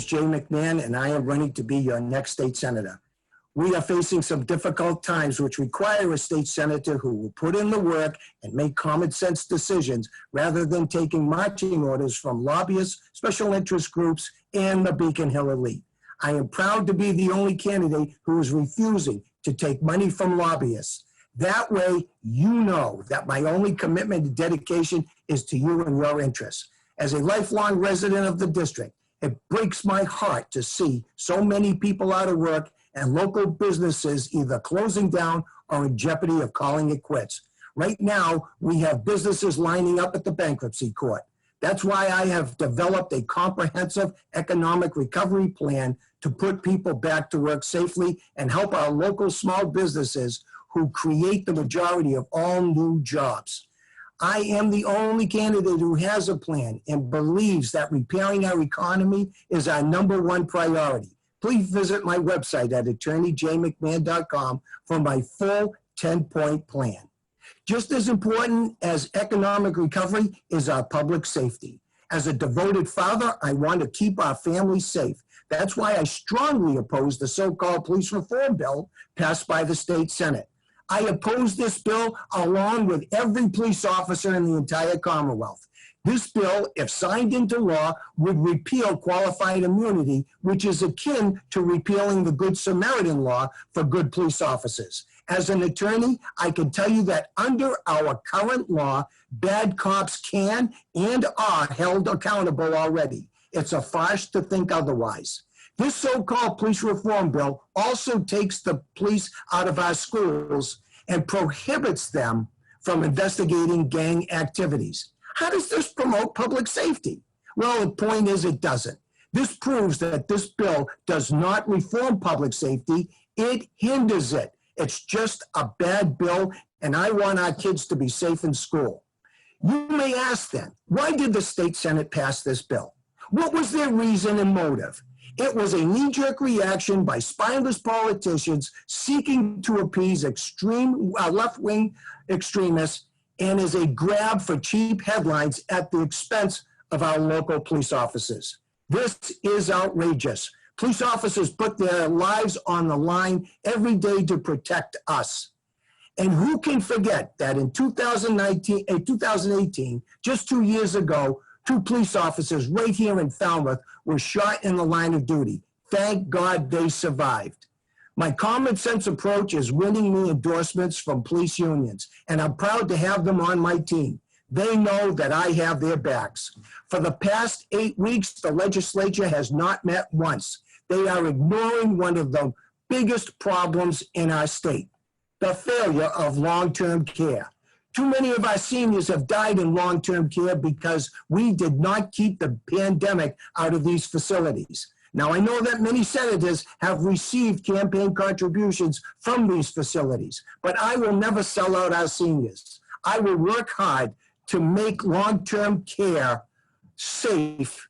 Jay McMahon, and I am running to be your next state senator. We are facing some difficult times which require a state senator who will put in the work and make common sense decisions rather than taking marching orders from lobbyists, special interest groups, and the Beacon Hill elite. I am proud to be the only candidate who is refusing to take money from lobbyists. That way, you know that my only commitment and dedication is to you and your interests. As a lifelong resident of the district, it breaks my heart to see so many people out of work and local businesses either closing down or in jeopardy of calling it quits. Right now, we have businesses lining up at the bankruptcy court. That's why I have developed a comprehensive economic recovery plan to put people back to work safely and help our local small businesses who create the majority of all new jobs. I am the only candidate who has a plan and believes that repairing our economy is our #1 priority. Please visit my website at attorneyjmcmahon.com for my full 10-point plan. Just as important as economic recovery is our public safety. As a devoted father, I want to keep our families safe. That's why I strongly oppose the so-called police reform bill passed by the state Senate. I oppose this bill along with every police officer in the entire Commonwealth. This bill, if signed into law, would repeal qualified immunity, which is akin to repealing the Good Samaritan law for good police officers. As an attorney, I can tell you that under our current law, bad cops can and are held accountable already. It's a farce to think otherwise. This so-called police reform bill also takes the police out of our schools and prohibits them from investigating gang activities. How does this promote public safety? Well, the point is it doesn't. This proves that this bill does not reform public safety, it hinders it. It's just a bad bill, and I want our kids to be safe in school. You may ask then, why did the state Senate pass this bill? What was their reason and motive? It was a knee-jerk reaction by spineless politicians seeking to appease extreme left-wing extremists and is a grab for cheap headlines at the expense of our local police officers. This is outrageous. Police officers put their lives on the line every day to protect us. And who can forget that in 2018, just 2 years ago, 2 police officers right here in Falmouth were shot in the line of duty. Thank God they survived. My common sense approach is winning me endorsements from police unions, and I'm proud to have them on my team. They know that I have their backs. For the past 8 weeks, the legislature has not met once. They are ignoring one of the biggest problems in our state, the failure of long-term care. Too many of our seniors have died in long-term care because we did not keep the pandemic out of these facilities. Now, I know that many senators have received campaign contributions from these facilities, but I will never sell out our seniors. I will work hard to make long-term care safe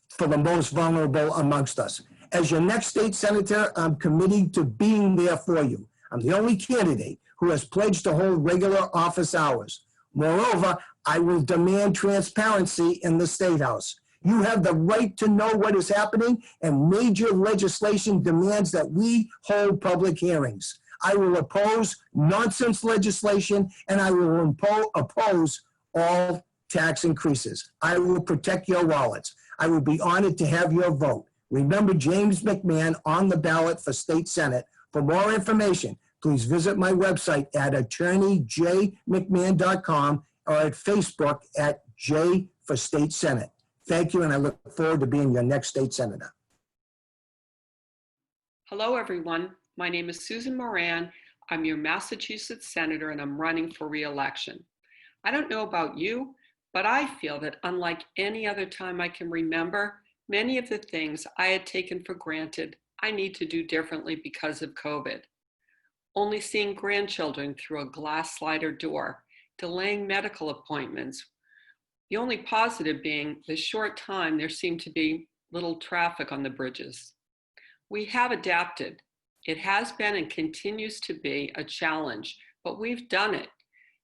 for the most vulnerable amongst us. As your next state senator, I'm committed to being there for you. I'm the only candidate who has pledged to hold regular office hours. Moreover, I will demand transparency in the State House. You have the right to know what is happening, and major legislation demands that we hold public hearings. I will oppose nonsense legislation, and I will oppose all tax increases. I will protect your wallets. I would be honored to have your vote. Remember James McMahon on the ballot for State Senate. For more information, please visit my website at attorneyjmcmahon.com or at Facebook at J for State Senate. Thank you, and I look forward to being your next state senator. Hello, everyone. My name is Susan Moran. I'm your Massachusetts senator, and I'm running for re-election. I don't know about you, but I feel that unlike any other time I can remember, many of the things I had taken for granted I need to do differently because of COVID. Only seeing grandchildren through a glass slider door, delaying medical appointments. The only positive being the short time there seemed to be little traffic on the bridges. We have adapted. It has been and continues to be a challenge, but we've done it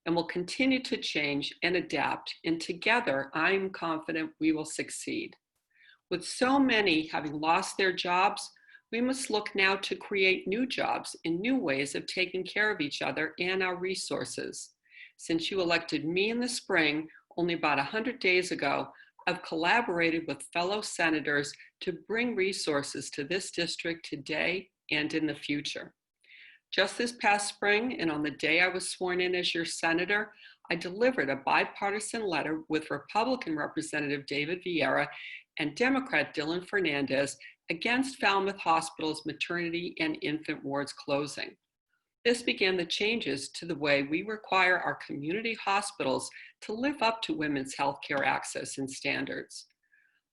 and will continue to change and adapt. And together, I'm confident we will succeed. With so many having lost their jobs, we must look now to create new jobs and new ways of taking care of each other and our resources. Since you elected me in the spring, only about 100 days ago, I've collaborated with fellow senators to bring resources to this district today and in the future. Just this past spring, and on the day I was sworn in as your senator, I delivered a bipartisan letter with Republican Representative David Vieira and Democrat Dylan Fernandez against Falmouth Hospital's maternity and infant wards closing. This began the changes to the way we require our community hospitals to live up to women's healthcare access and standards.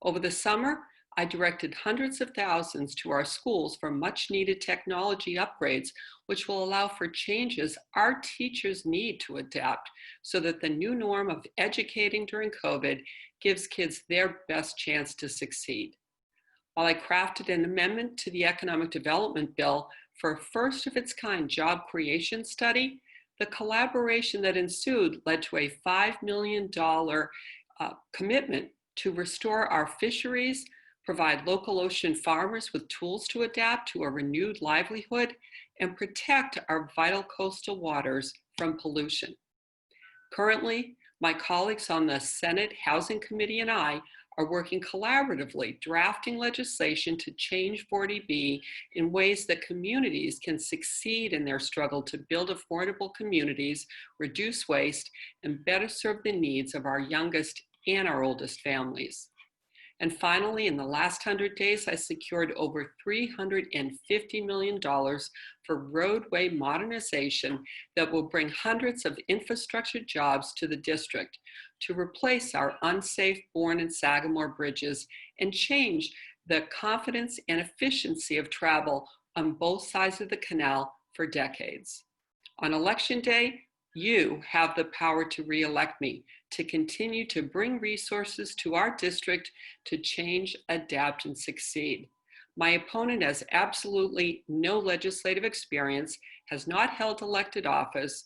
Over the summer, I directed hundreds of thousands to our schools for much needed technology upgrades, which will allow for changes our teachers need to adapt so that the new norm of educating during COVID gives kids their best chance to succeed. While I crafted an amendment to the Economic Development Bill for a first of its kind job creation study, the collaboration that ensued led to a $5 million commitment to restore our fisheries, provide local ocean farmers with tools to adapt to a renewed livelihood, and protect our vital coastal waters from pollution. Currently, my colleagues on the Senate Housing Committee and I are working collaboratively, drafting legislation to change 40B in ways that communities can succeed in their struggle to build affordable communities, reduce waste, and better serve the needs of our youngest and our oldest families. And finally, in the last 100 days, I secured over $350 million for roadway modernization that will bring hundreds of infrastructure jobs to the district to replace our unsafe Bourne and Sagamore bridges and change the confidence and efficiency of travel on both sides of the canal for decades. On Election Day, you have the power to re-elect me, to continue to bring resources to our district to change, adapt, and succeed. My opponent has absolutely no legislative experience, has not held elected office,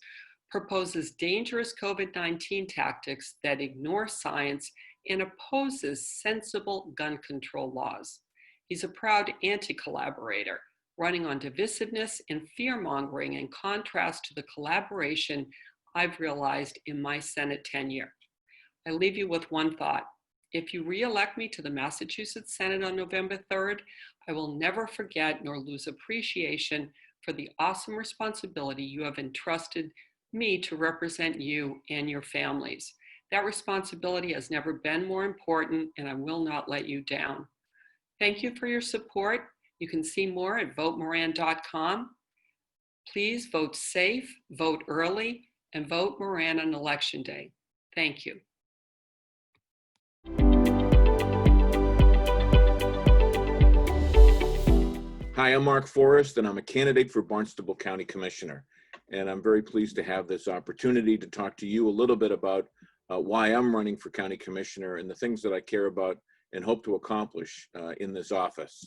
proposes dangerous COVID-19 tactics that ignore science, and opposes sensible gun control laws. He's a proud anti-collaborator, running on divisiveness and fear-mongering in contrast to the collaboration I've realized in my Senate tenure. I leave you with one thought. If you re-elect me to the Massachusetts Senate on November 3rd, I will never forget nor lose appreciation for the awesome responsibility you have entrusted me to represent you and your families. That responsibility has never been more important, and I will not let you down. Thank you for your support. You can see more at votemoran.com. Please vote safe, vote early, and vote Moran on Election Day. Thank you. Hi, I'm Mark Forrest, and I'm a candidate for Barnstable County Commissioner. And I'm very pleased to have this opportunity to talk to you a little bit about why I'm running for County Commissioner and the things that I care about and hope to accomplish in this office.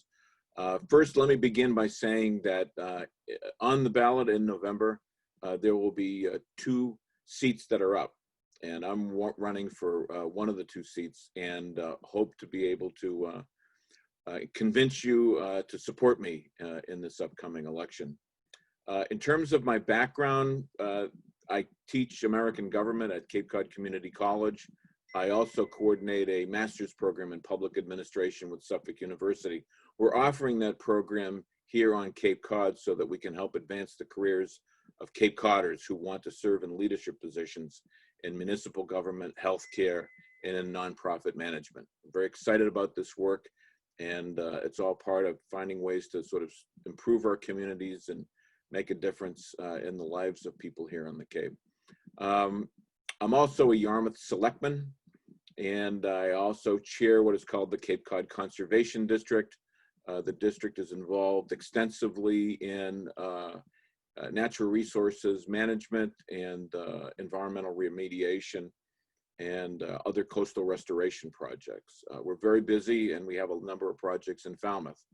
First, let me begin by saying that on the ballot in November, there will be 2 seats that are up. And I'm running for one of the 2 seats and hope to be able to convince you to support me in this upcoming election. In terms of my background, I teach American government at Cape Cod Community College. I also coordinate a master's program in public administration with Suffolk University. We're offering that program here on Cape Cod so that we can help advance the careers of Cape Codders who want to serve in leadership positions in municipal government, healthcare, and in nonprofit management. I'm very excited about this work, and it's all part of finding ways to sort of improve our communities and make a difference in the lives of people here on the Cape. I'm also a Yarmouth selectman, and I also chair what is called the Cape Cod Conservation District. The district is involved extensively in natural resources management and environmental remediation and other coastal restoration projects. We're very busy, and we have a number of projects in Falmouth.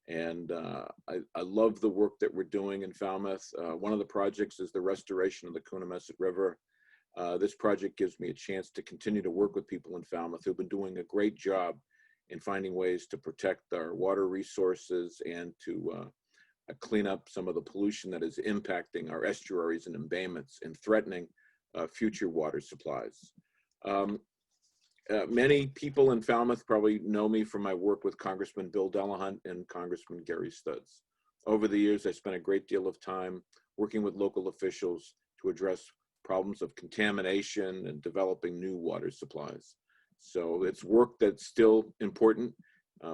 And I love the work that we're doing in Falmouth. One of the projects is the restoration of the Coonamessett River. This project gives me a chance to continue to work with people in Falmouth who've been doing a great job in finding ways to protect our water resources and to clean up some of the pollution that is impacting our estuaries and embayments and threatening future water supplies. Many people in Falmouth probably know me from my work with Congressman Bill Delahunt and Congressman Gary Studs. Over the years, I spent a great deal of time working with local officials to address problems of contamination and developing new water supplies. So it's work that's still important.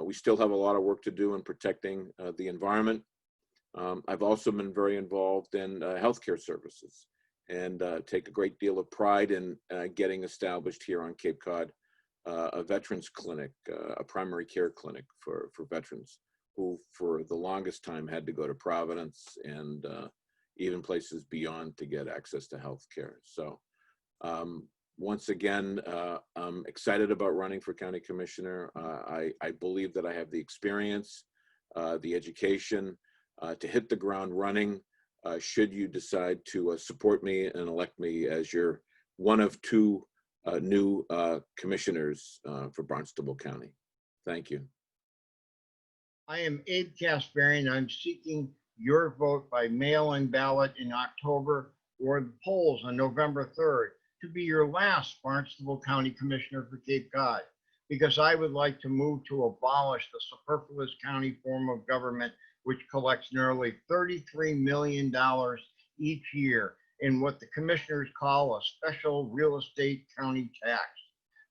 We still have a lot of work to do in protecting the environment. I've also been very involved in healthcare services and take a great deal of pride in getting established here on Cape Cod a veterans clinic, a primary care clinic for veterans who for the longest time had to go to Providence and even places beyond to get access to health care. So once again, I'm excited about running for county commissioner. I believe that I have the experience, the education to hit the ground running should you decide to support me and elect me as your one of two new commissioners for Barnstable County. Thank you. I am Abe Kasparian. I'm seeking your vote by mail-in ballot in October or the polls on November 3rd to be your last Barnstable County Commissioner for Cape Cod, because I would like to move to abolish the superfluous county form of government, which collects nearly $33 million each year in what the commissioners call a special real estate county tax,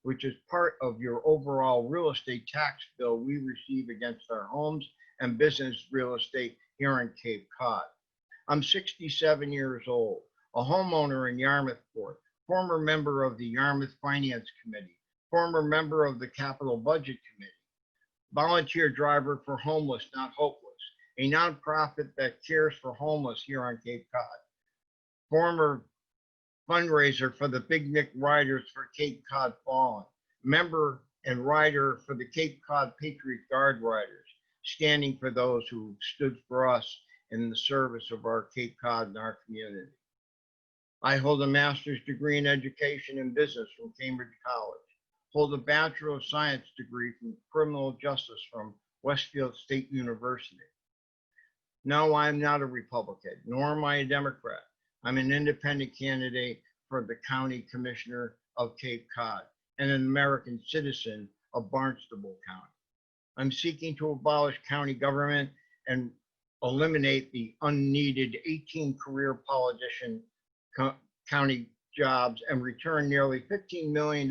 which is part of your overall real estate tax bill we receive against our homes and business real estate here in Cape Cod. I'm 67 years old, a homeowner in Yarmouthport, former member of the Yarmouth Finance Committee, former member of the Capital Budget Committee, volunteer driver for Homeless Not Hopeless, a nonprofit that cares for homeless here on Cape Cod, former fundraiser for the Big Nick Riders for Cape Cod Fallen, member and rider for the Cape Cod Patriot Guard Riders, standing for those who stood for us in the service of our Cape Cod and our community. I hold a master's degree in education and business from Cambridge College, hold a Bachelor of Science degree from criminal justice from Westfield State University. No, I'm not a Republican, nor am I a Democrat. I'm an independent candidate for the County Commissioner of Cape Cod and an American citizen of Barnstable County. I'm seeking to abolish county government and eliminate the unneeded 18 career politician county jobs and return nearly $15 million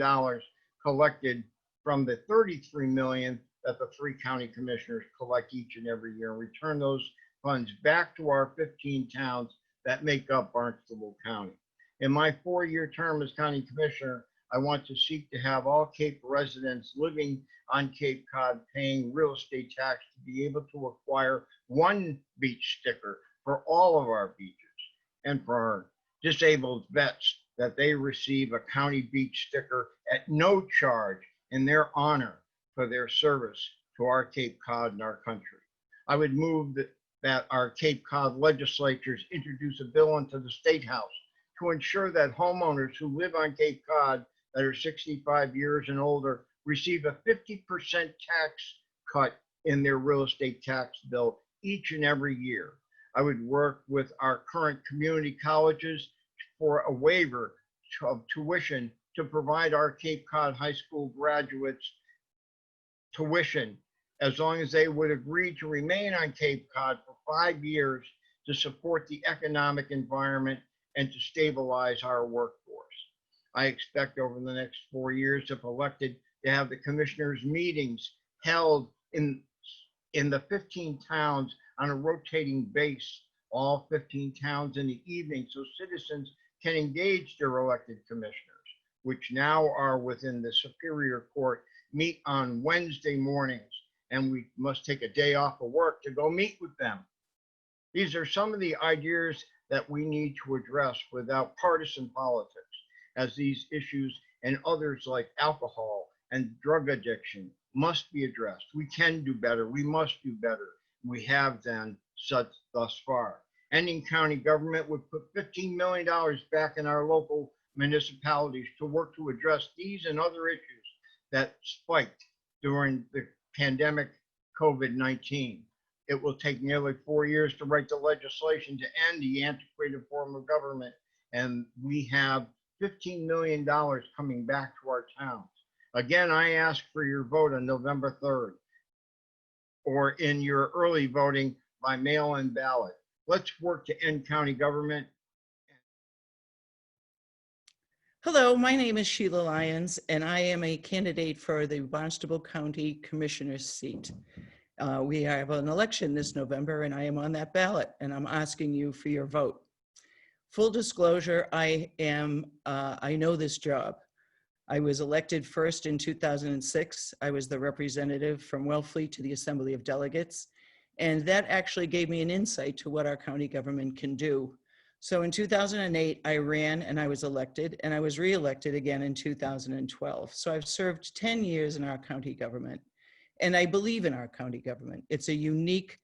collected from the $33 million that the 3 county commissioners collect each and every year, and return those funds back to our 15 towns that make up Barnstable County. In my 4-year term as county commissioner, I want to seek to have all Cape residents living on Cape Cod paying real estate tax to be able to acquire 1 beach sticker for all of our beaches, and for our disabled vets that they receive a county beach sticker at no charge in their honor for their service to our Cape Cod and our country. I would move that our Cape Cod legislatures introduce a bill into the State House to ensure that homeowners who live on Cape Cod that are 65 years and older receive a 50% tax cut in their real estate tax bill each and every year. I would work with our current community colleges for a waiver of tuition to provide our Cape Cod high school graduates tuition, as long as they would agree to remain on Cape Cod for 5 years to support the economic environment and to stabilize our workforce. I expect over the next 4 years, if elected, to have the commissioners' meetings held in the 15 towns on a rotating base, all 15 towns in the evening, so citizens can engage their elected commissioners, which now are within the Superior Court, meet on Wednesday mornings, and we must take a day off of work to go meet with them. These are some of the ideas that we need to address without partisan politics, as these issues and others like alcohol and drug addiction must be addressed. We can do better. We must do better. We have done such thus far. Ending county government would put $15 million back in our local municipalities to work to address these and other issues that spiked during the pandemic COVID-19. It will take nearly 4 years to write the legislation to end the antiquated form of government, and we have $15 million coming back to our towns. Again, I ask for your vote on November 3rd, or in your early voting by mail-in ballot. Let's work to end county government. Hello, my name is Sheila Lyons, and I am a candidate for the Barnstable County Commissioner's seat. We have an election this November, and I am on that ballot, and I'm asking you for your vote. Full disclosure, I know this job. I was elected first in 2006. I was the representative from Wellfleet to the Assembly of Delegates, and that actually gave me an insight to what our county government can do. So in 2008, I ran and I was elected, and I was re-elected again in 2012. So I've served 10 years in our county government, and I believe in our county government. It's a unique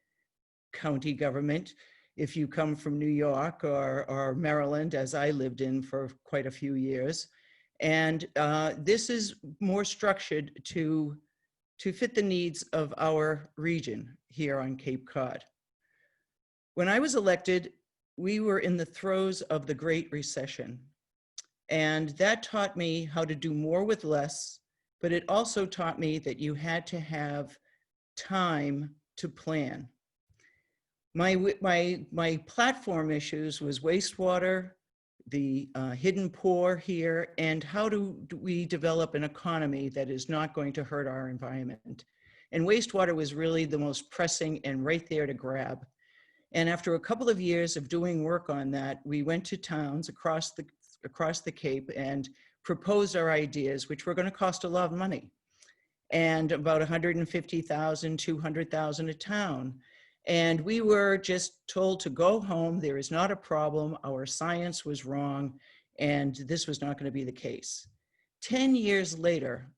county government. If you come from New York or Maryland, as I lived in for quite a few years, and this is more structured to fit the needs of our region here on Cape Cod. When I was elected, we were in the throes of the Great Recession, and that taught me how to do more with less, but it also taught me that you had to have time to plan. My platform issues was wastewater, the hidden poor here, and how do we develop an economy that is not going to hurt our environment. And wastewater was really the most pressing and right there to grab. And after a couple of years of doing work on that, we went to towns across the Cape and proposed our ideas, which were going to cost a lot of money, and about $150,000, $200,000 a town. And we were just told to go home. There is not a problem. Our science was wrong, and this was not going to be the case. 10 years later,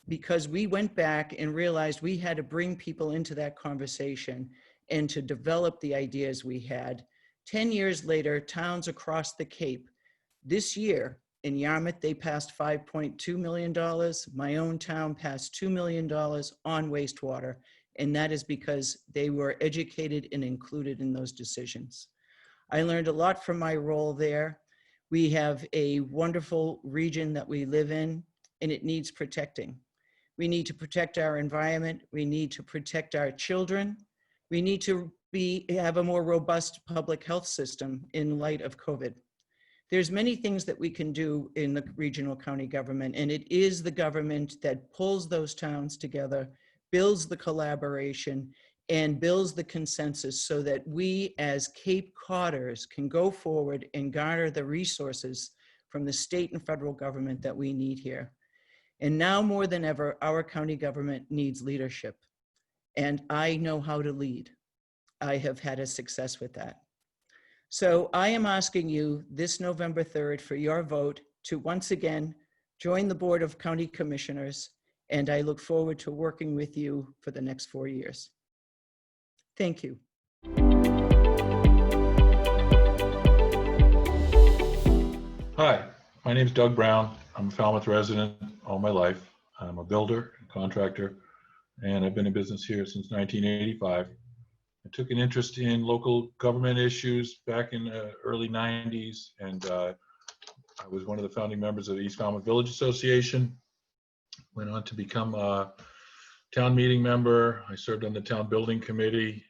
because we went back and realized we had to bring people into that conversation and to develop the ideas we had. 10 years later, towns across the Cape, this year in Yarmouth, they passed $5.2 million. My own town passed $2 million on wastewater, and that is because they were educated and included in those decisions. I learned a lot from my role there. We have a wonderful region that we live in, and it needs protecting. We need to protect our environment. We need to protect our children. We need to have a more robust public health system in light of COVID. There's many things that we can do in the regional county government, and it is the government that pulls those towns together, builds the collaboration, and builds the consensus so that we as Cape Codders can go forward and garner the resources from the state and federal government that we need here. And now more than ever, our county government needs leadership. And I know how to lead. I have had a success with that. So I am asking you this November 3rd for your vote to once again join the Board of County Commissioners, and I look forward to working with you for the next 4 years. Thank you. Hi, my name is Doug Brown. I'm a Falmouth resident all my life. I'm a builder and contractor, and I've been in business here since 1985. I took an interest in local government issues back in the early 90s, and I was one of the founding members of the East Falmouth Village Association. Went on to become a town meeting member. I served on the town building committee,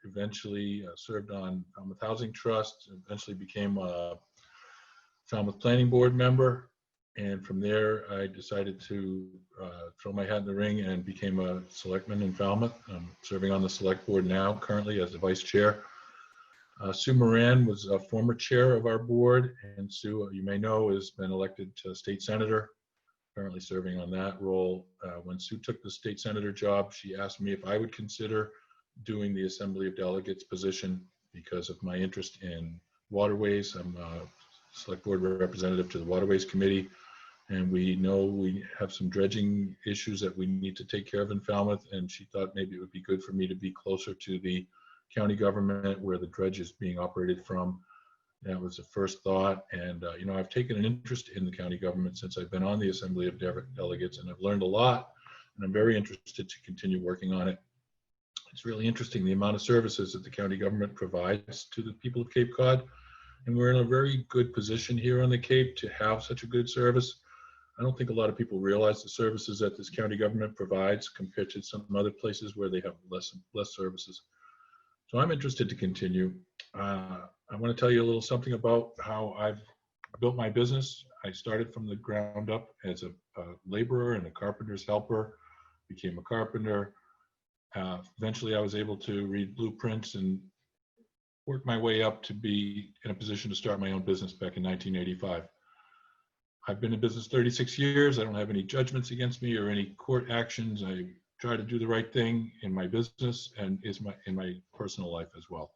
eventually served on Falmouth Housing Trust, eventually became a Falmouth Planning Board member. And from there, I decided to throw my hat in the ring and became a selectman in Falmouth. I'm serving on the select board now, currently as the vice chair. Sue Moran was a former chair of our board, and Sue, you may know, has been elected to state senator, currently serving on that role. When Sue took the state senator job, she asked me if I would consider doing the Assembly of Delegates position because of my interest in waterways. I'm a select board representative to the Waterways Committee. And we know we have some dredging issues that we need to take care of in Falmouth. And she thought maybe it would be good for me to be closer to the county government where the dredge is being operated from. That was the first thought. And, you know, I've taken an interest in the county government since I've been on the Assembly of Delegates, and I've learned a lot and I'm very interested to continue working on it. It's really interesting the amount of services that the county government provides to the people of Cape Cod, and we're in a very good position here on the Cape to have such a good service. I don't think a lot of people realize the services that this county government provides compared to some other places where they have less services. So I'm interested to continue. I want to tell you a little something about how I've built my business. I started from the ground up as a laborer and a carpenter's helper, became a carpenter. Eventually I was able to read blueprints and work my way up to be in a position to start my own business back in 1985. I've been in business 36 years. I don't have any judgments against me or any court actions. I try to do the right thing in my business and in my personal life as well.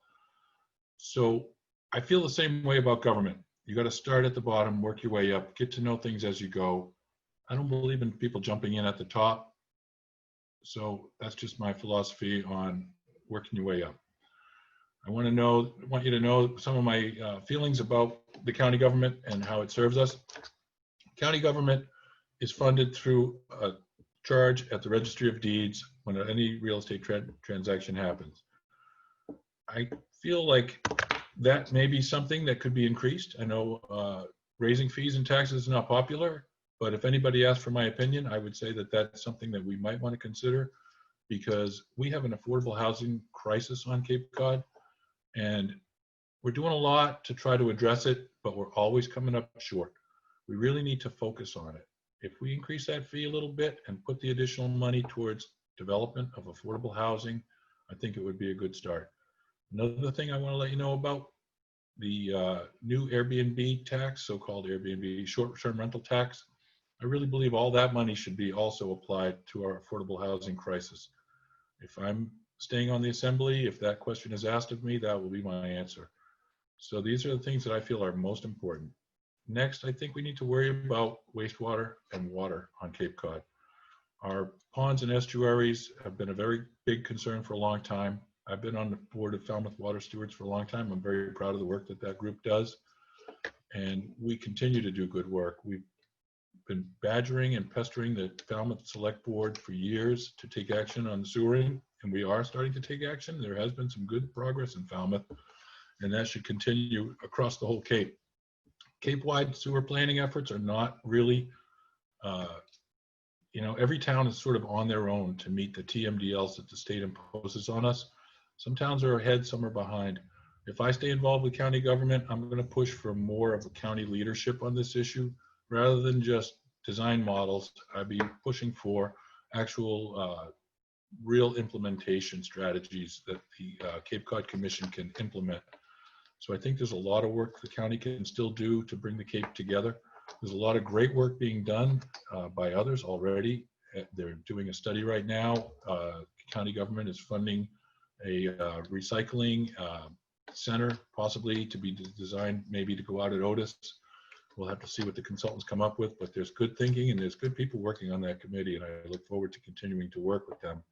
So I feel the same way about government. You got to start at the bottom, work your way up, get to know things as you go. I don't believe in people jumping in at the top. So that's just my philosophy on working your way up. I want you to know some of my feelings about the county government and how it serves us. County government is funded through a charge at the Registry of Deeds when any real estate transaction happens. I feel like that may be something that could be increased. I know raising fees and taxes is not popular, but if anybody asked for my opinion, I would say that that's something that we might want to consider, because we have an affordable housing crisis on Cape Cod, and we're doing a lot to try to address it, but we're always coming up short. We really need to focus on it. If we increase that fee a little bit and put the additional money towards development of affordable housing, I think it would be a good start. Another thing I want to let you know about, the new Airbnb tax, so-called Airbnb short-term rental tax. I really believe all that money should be also applied to our affordable housing crisis. If I'm staying on the assembly, if that question is asked of me, that will be my answer. So these are the things that I feel are most important. Next, I think we need to worry about wastewater and water on Cape Cod. Our ponds and estuaries have been a very big concern for a long time. I've been on the board of Falmouth Water Stewards for a long time. I'm very proud of the work that that group does. And we continue to do good work. We've been badgering and pestering the Falmouth Select Board for years to take action on sewering, and we are starting to take action. There has been some good progress in Falmouth, and that should continue across the whole Cape. Cape-wide sewer planning efforts are not really, every town is sort of on their own to meet the TMDLs that the state imposes on us. Some towns are ahead, some are behind. If I stay involved with county government, I'm going to push for more of a county leadership on this issue. Rather than just design models, I'd be pushing for actual real implementation strategies that the Cape Cod Commission can implement. So I think there's a lot of work the county can still do to bring the Cape together. There's a lot of great work being done by others already. They're doing a study right now. County government is funding a recycling center, possibly to be designed maybe to go out at Otis. We'll have to see what the consultants come up with, but there's good thinking and there's good people working on that committee, and I look forward to continuing to work with them.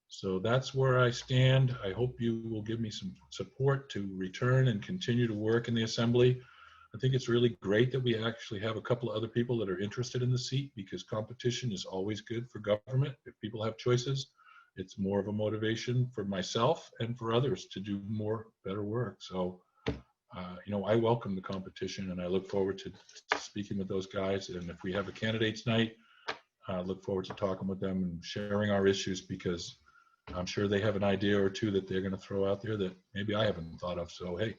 So that's where I stand. I hope you will give me some support to return and continue to work in the assembly. I think it's really great that we actually have a couple of other people that are interested in the seat, because competition is always good for government. If people have choices, it's more of a motivation for myself and for others to do more, better work. So, I welcome the competition, and I look forward to speaking with those guys. And if we have a candidates night, I look forward to talking with them and sharing our issues, because I'm sure they have an idea or two that they're going to throw out there that maybe I haven't thought of. So, hey,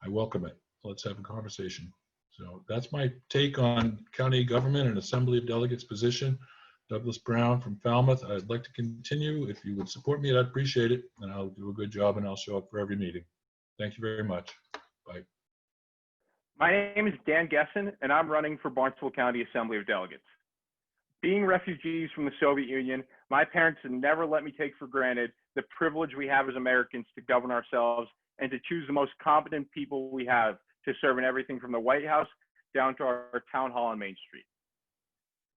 I welcome it. Let's have a conversation. So that's my take on county government and Assembly of Delegates position. Douglas Brown from Falmouth. I'd like to continue. If you would support me, I'd appreciate it. And I'll do a good job, and I'll show up for every meeting. Thank you very much. Bye. My name is Dan Gessen, and I'm running for Barnstable County Assembly of Delegates. Being refugees from the Soviet Union, my parents have never let me take for granted the privilege we have as Americans to govern ourselves and to choose the most competent people we have to serve in everything from the White House down to our town hall on Main Street.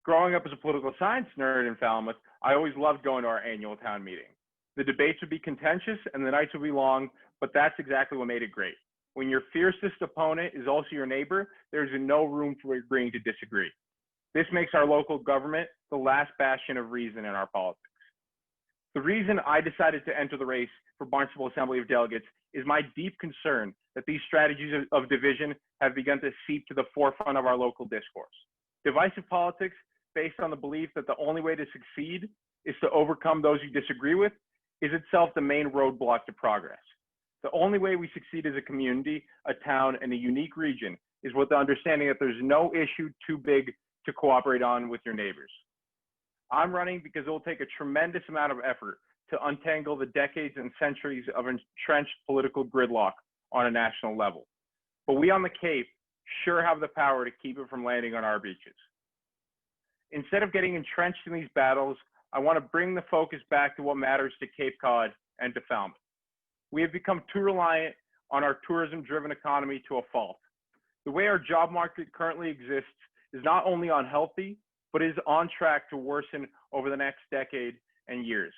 Growing up as a political science nerd in Falmouth, I always loved going to our annual town meeting. The debates would be contentious and the nights would be long, but that's exactly what made it great. When your fiercest opponent is also your neighbor, there's no room for agreeing to disagree. This makes our local government the last bastion of reason in our politics. The reason I decided to enter the race for Barnstable Assembly of Delegates is my deep concern that these strategies of division have begun to seep to the forefront of our local discourse. Divisive politics based on the belief that the only way to succeed is to overcome those you disagree with is itself the main roadblock to progress. The only way we succeed as a community, a town, and a unique region is with the understanding that there's no issue too big to cooperate on with your neighbors. I'm running because it will take a tremendous amount of effort to untangle the decades and centuries of entrenched political gridlock on a national level. But we on the Cape sure have the power to keep it from landing on our beaches. Instead of getting entrenched in these battles, I want to bring the focus back to what matters to Cape Cod and to Falmouth. We have become too reliant on our tourism-driven economy to a fault. The way our job market currently exists is not only unhealthy, but is on track to worsen over the next decade and years.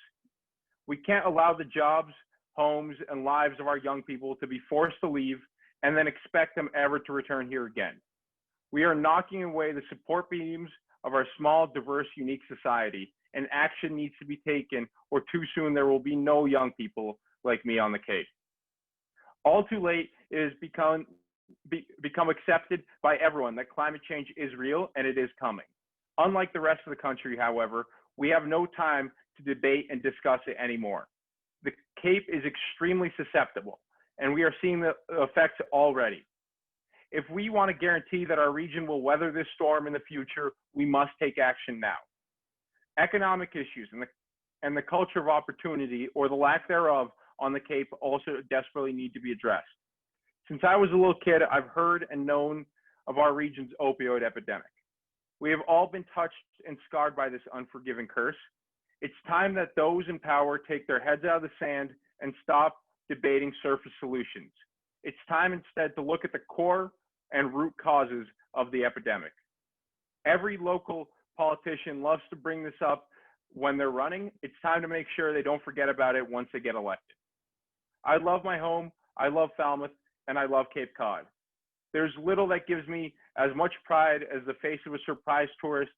We can't allow the jobs, homes, and lives of our young people to be forced to leave and then expect them ever to return here again. We are knocking away the support beams of our small, diverse, unique society, and action needs to be taken, or too soon there will be no young people like me on the Cape. All too late, it has become accepted by everyone that climate change is real and it is coming. Unlike the rest of the country, however, we have no time to debate and discuss it anymore. The Cape is extremely susceptible, and we are seeing the effects already. If we want to guarantee that our region will weather this storm in the future, we must take action now. Economic issues and the culture of opportunity, or the lack thereof, on the Cape also desperately need to be addressed. Since I was a little kid, I've heard and known of our region's opioid epidemic. We have all been touched and scarred by this unforgiving curse. It's time that those in power take their heads out of the sand and stop debating surface solutions. It's time instead to look at the core and root causes of the epidemic. Every local politician loves to bring this up when they're running. It's time to make sure they don't forget about it once they get elected. I love my home, I love Falmouth, and I love Cape Cod. There's little that gives me as much pride as the face of a surprise tourist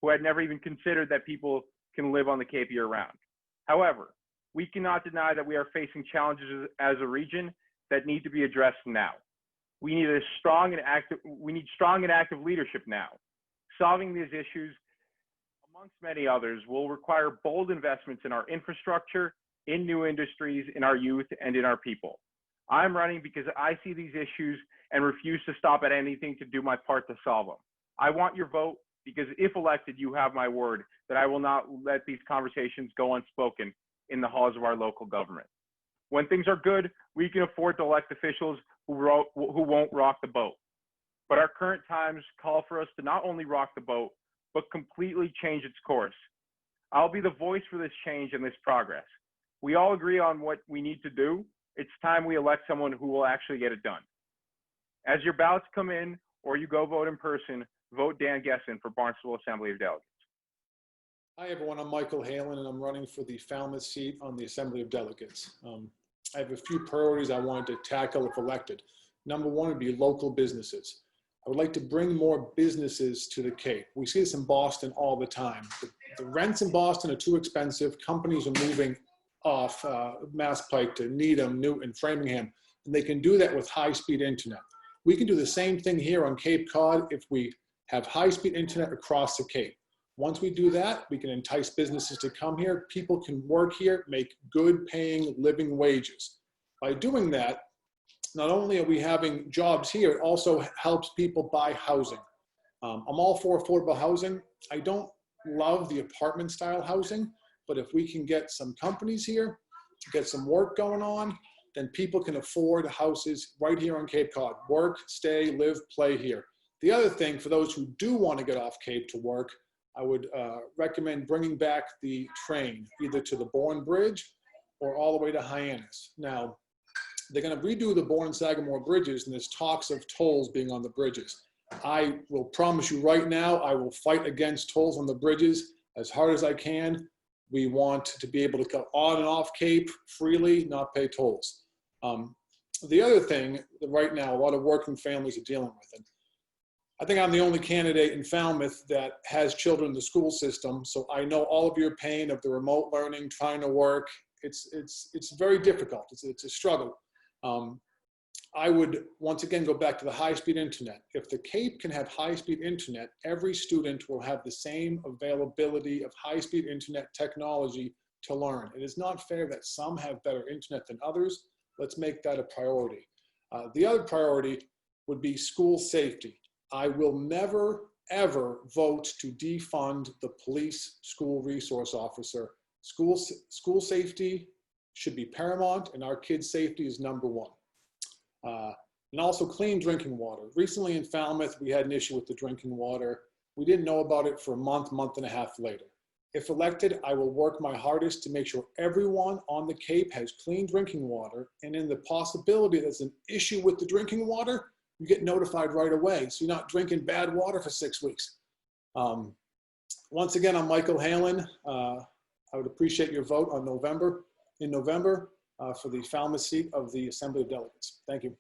who had never even considered that people can live on the Cape year-round. However, we cannot deny that we are facing challenges as a region that need to be addressed now. We need strong and active leadership now. Solving these issues, amongst many others, will require bold investments in our infrastructure, in new industries, in our youth, and in our people. I'm running because I see these issues and refuse to stop at anything to do my part to solve them. I want your vote because if elected, you have my word that I will not let these conversations go unspoken in the halls of our local government. When things are good, we can afford to elect officials who won't rock the boat. But our current times call for us to not only rock the boat, but completely change its course. I'll be the voice for this change and this progress. We all agree on what we need to do. It's time we elect someone who will actually get it done. As your ballots come in or you go vote in person, vote Dan Gessen for Barnstable Assembly of Delegates. Hi everyone, I'm Michael Halen and I'm running for the Falmouth seat on the Assembly of Delegates. I have a few priorities I wanted to tackle if elected. Number one would be local businesses. I would like to bring more businesses to the Cape. We see this in Boston all the time. The rents in Boston are too expensive. Companies are moving off Mass Pike to Needham, Newton, Framingham, and they can do that with high-speed internet. We can do the same thing here on Cape Cod if we have high-speed internet across the Cape. Once we do that, we can entice businesses to come here. People can work here, make good paying living wages. By doing that, not only are we having jobs here, it also helps people buy housing. I'm all for affordable housing. I don't love the apartment style housing, but if we can get some companies here, get some work going on, then people can afford houses right here on Cape Cod. Work, stay, live, play here. The other thing, for those who do want to get off Cape to work, I would recommend bringing back the train, either to the Bourne Bridge or all the way to Hyannis. Now, they're going to redo the Bourne and Sagamore bridges, and there's talks of tolls being on the bridges. I will promise you right now, I will fight against tolls on the bridges as hard as I can. We want to be able to go on and off Cape freely, not pay tolls. The other thing that right now a lot of working families are dealing with, and I think I'm the only candidate in Falmouth that has children in the school system. So I know all of your pain of the remote learning, trying to work. It's very difficult. It's a struggle. I would once again go back to the high-speed internet. If the Cape can have high-speed internet, every student will have the same availability of high-speed internet technology to learn. It is not fair that some have better internet than others. Let's make that a priority. The other priority would be school safety. I will never, ever vote to defund the police school resource officer. School safety should be paramount, and our kids' safety is number one. And also clean drinking water. Recently in Falmouth, we had an issue with the drinking water. We didn't know about it for a month and a half later. If elected, I will work my hardest to make sure everyone on the Cape has clean drinking water. And in the possibility there's an issue with the drinking water, you get notified right away. So you're not drinking bad water for 6 weeks. Once again, I'm Michael Halen. I would appreciate your vote in November for the Falmouth seat of the Assembly of Delegates. Thank you.